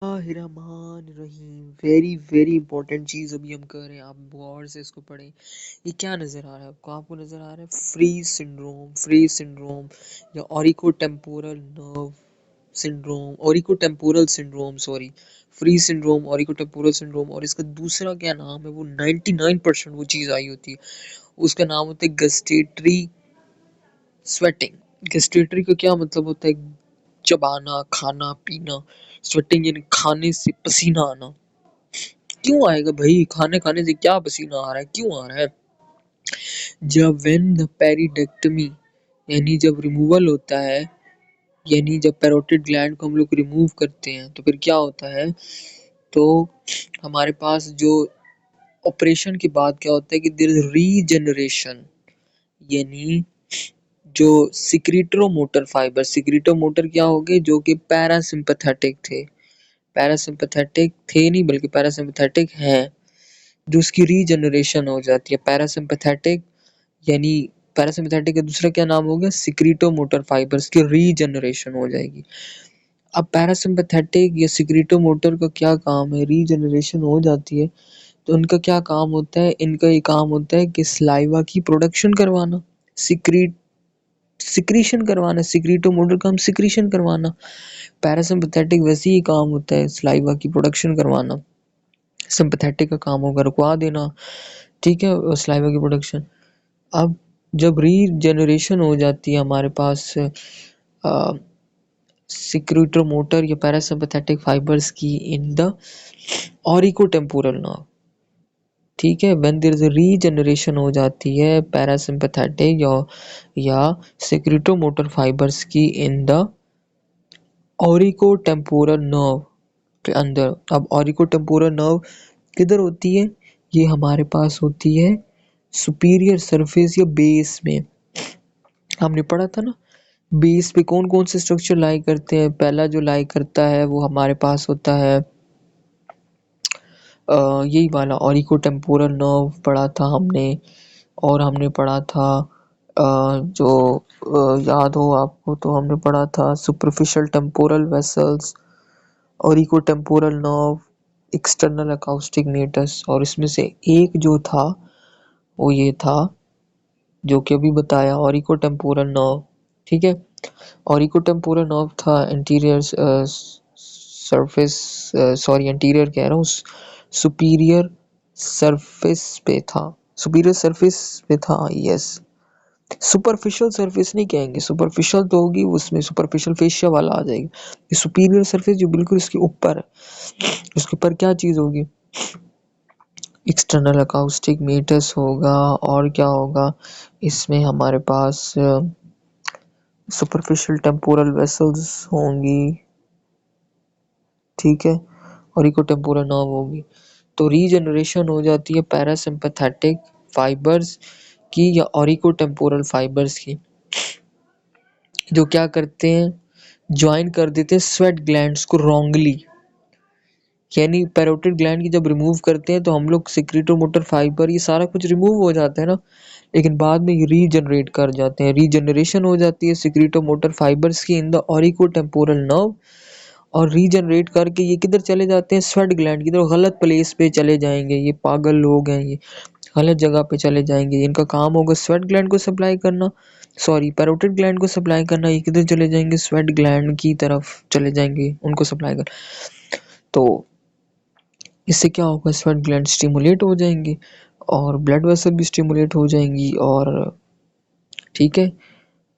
रहीम। Very very important चीज अभी हम कर रहे हैं, आप गौर से इसको पढ़ें। ये क्या नजर आ रहा है आपको? आपको नजर आ रहा है फ्री सिंड्रोम या auriculotemporal syndrome, sorry, Frey syndrome, auriculotemporal syndrome. और इसका दूसरा क्या नाम है, वो 99% वो चीज आई होती है, उसका नाम होता है गस्टेटरी स्वेटिंग। गस्टेटरी का क्या मतलब होता है? चबाना, खाना पीना। स्वेटिंग यानी खाने से पसीना आना। क्यों आएगा भाई? खाने खाने से क्या पसीना आ रहा है, क्यों आ रहा है? जब व्हेन द पेरिडेक्टमी, यानी जब रिमूवल होता है, यानी जब पैरोटिड ग्लैंड को हम लोग रिमूव करते हैं तो फिर क्या होता है? तो हमारे पास जो ऑपरेशन के बाद क्या होता है कि देयर इज रीजनरेशन, यानी जो सिक्रीटोमोटर क्या हो गए, जो कि पैरासिम्पथेटिक थे। पैरासिम्पथेटिक थे नहीं, बल्कि पैरासिम्पथेटिक हैं, जो उसकी रीजनरेशन हो जाती है। पैरासिम्पथेटिक यानी पैरासिम्पथेटिक का दूसरा क्या नाम हो गया? सिक्रीटोमोटर फाइबर्स की रीजनरेशन हो जाएगी। अब पैरासिम्पथेटिक या सिक्रीटोमोटर का क्या काम है? रीजनरेशन हो जाती है तो उनका क्या काम होता है? इनका ये काम होता है कि सलाइवा की प्रोडक्शन करवाना, सिक्रीट सिक्रीशन करवाना। सिक्रीटोमोटर का हम सिक्रीशन करवाना। पैरासिम्पथेटिक वैसे ही काम होता है, सलाइवा की प्रोडक्शन करवाना। सिंपैथेटिक का काम होगा रुकवा देना, ठीक है, सलाइवा की प्रोडक्शन। अब जब रीजनरेशन हो जाती है हमारे पास सिक्रीटोमोटर या पैरासिम्पैथेटिक फाइबर्स की इन द ऑरिकोटेम्पोरल नर्व, ठीक है, when there is a regeneration हो जाती है पैरासिम्पैथेटिक या सिक्रीटोमोटर फाइबर्स की इन द ऑरिकोटेम्पोरल नर्व के अंदर। अब ऑरिकोटेम्पोरल नर्व किधर होती है? ये हमारे पास होती है सुपीरियर सरफेस या बेस में। हमने पढ़ा था ना, बेस पे कौन कौन से स्ट्रक्चर लाई करते हैं। पहला जो लाई करता है वो हमारे पास होता है यही वाला ऑरिकोटेम्पोरल नर्व पढ़ा था हमने। और हमने पढ़ा था जो याद हो आपको तो हमने पढ़ा था superficial temporal vessels, auriculotemporal nerve, external acoustic meatus. और इसमें से एक जो था वो ये था जो कि अभी बताया, ऑरिकोटेम्पोरल नर्व, ठीक है। ऑरिकोटेम्पोरल नर्व था एंटीरियर सरफेस, सॉरी एंटीरियर कह रहा हूँ, सुपीरियर सरफेस पे था, सुपीरियर सरफेस पे था, यस। सुपरफिशियल सरफेस नहीं कहेंगे, सुपरफिशियल तो होगी उसमें, सुपरफिशियल फेशिया वाला आ जाएगा। ये सुपीरियर सरफेस जो बिल्कुल इसके ऊपर है, उसके ऊपर क्या चीज होगी? एक्सटर्नल अकाउस्टिक मीटर्स होगा। और क्या होगा इसमें? हमारे पास सुपरफिशियल टेम्पोरल वेसल्स होंगी, ठीक है, और इकोटेम्पोरल नर्व होगी। तो रीजनरेशन हो जाती है पैरासिम्पैथेटिक फाइबर्स की या ऑरिकोटेम्पोरल फाइबर्स की, जो क्या करते हैं? ज्वाइन कर देते हैं स्वेट ग्लैंड्स को रॉन्गली। यानी पैरोटिड ग्लैंड की जब रिमूव करते हैं तो हम लोग सिक्रीटोमोटर फाइबर ये सारा कुछ रिमूव हो जाता है ना, लेकिन बाद में ये रीजनरेट कर जाते हैं, रीजनरेशन हो जाती है सिक्रीटोमोटर फाइबर्स की इन द ऑरिकोटेम्पोरल नर्व। और रीजनरेट करके ये किधर चले जाते हैं? स्वेट ग्लैंड की तरफ। गलत प्लेस पे चले जाएंगे, ये पागल लोग हैं, ये गलत जगह पे चले जाएंगे। इनका काम होगा स्वेट ग्लैंड को सप्लाई करना, सॉरी पैरोटिड ग्लैंड को सप्लाई करना। ये किधर चले जाएंगे? स्वेट ग्लैंड की तरफ चले जाएंगे, उनको सप्लाई कर। तो इससे क्या होगा? स्वेट ग्लैंड स्टिमुलेट हो जाएंगे और ब्लड वेसल भी स्टिमुलेट हो जाएंगी, और ठीक है,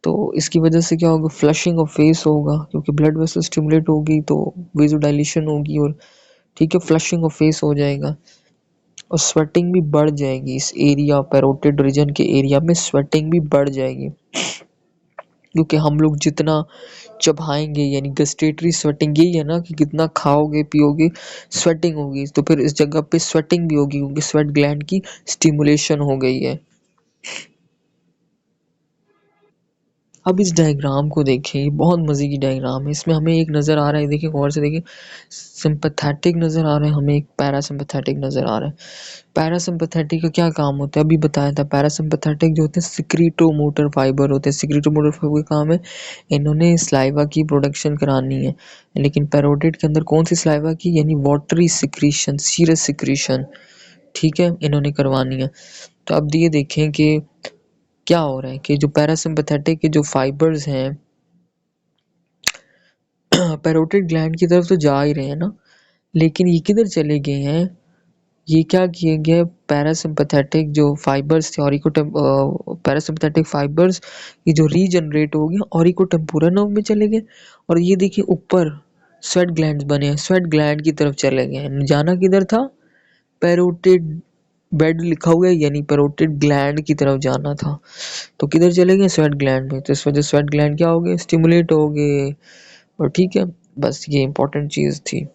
तो इसकी वजह से क्या होगा? फ्लशिंग ऑफ फेस होगा, क्योंकि ब्लड वेसल स्टिमुलेट होगी तो वेजोडाइलेशन होगी, और ठीक है, फ्लशिंग ऑफ फेस हो जाएगा। और स्वेटिंग भी बढ़ जाएगी इस एरिया, पैरोटिड रीजन के एरिया में स्वेटिंग भी बढ़ जाएगी, क्योंकि हम लोग जितना चबाएंगे, यानी गस्टेटरी स्वेटिंग यही है ना, कि कितना खाओगे पियोगे स्वेटिंग होगी, तो फिर इस जगह पे स्वेटिंग भी होगी, क्योंकि स्वेट ग्लैंड की स्टिमुलेशन हो गई है। अब इस डायग्राम को देखें, ये बहुत मज़े की डायग्राम है। इसमें हमें एक नज़र आ रहा है, देखिए गौर से देखिए, सिंपैथेटिक नज़र आ रहा है, हमें एक पैरासिम्पैथेटिक नज़र आ रहा है। पैरासिम्पैथेटिक का क्या काम होता है, अभी बताया था। पैरासिम्पैथेटिक जो होते हैं सिक्रीटोमोटर फाइबर होते हैं। सिक्रीटोमोटर फाइबर का काम है, इन्होंने स्लाइवा की प्रोडक्शन करानी है। लेकिन पैरोटिड के अंदर कौन सी स्लाइवा की, यानी वाटरी सिक्रीशन, सीरस सिक्रीशन, ठीक है, इन्होंने करवानी है। तो अब ये देखें कि क्या हो रहा है कि जो पैरासिम्पैथेटिक के जो फाइबर्स हैं पैरोटिड ग्लैंड की तरफ तो जा ही रहे हैं ना, लेकिन ये किधर चले गए हैं, ये क्या किए गए, पैरासिम्पैथेटिक जो फाइबर्स थे पैरासिम्पैथेटिक फाइबर्स ये जो रीजनरेट हो गए ऑरिकोटेम्पोरल नर्व में चले गए। और ये देखिए ऊपर स्वेट ग्लैंड्स बने हैं, स्वेट ग्लैंड की तरफ चले गए हैं। जाना किधर था, पैरोटिड बेड लिखा हुआ है, यानी पैरोटिड ग्लैंड की तरफ जाना था। तो किधर चले गए, स्वेट ग्लैंड में। तो इस वजह स्वेट ग्लैंड क्या हो गए, स्टिमुलेट हो गए। और ठीक है, बस ये इंपॉर्टेंट चीज़ थी।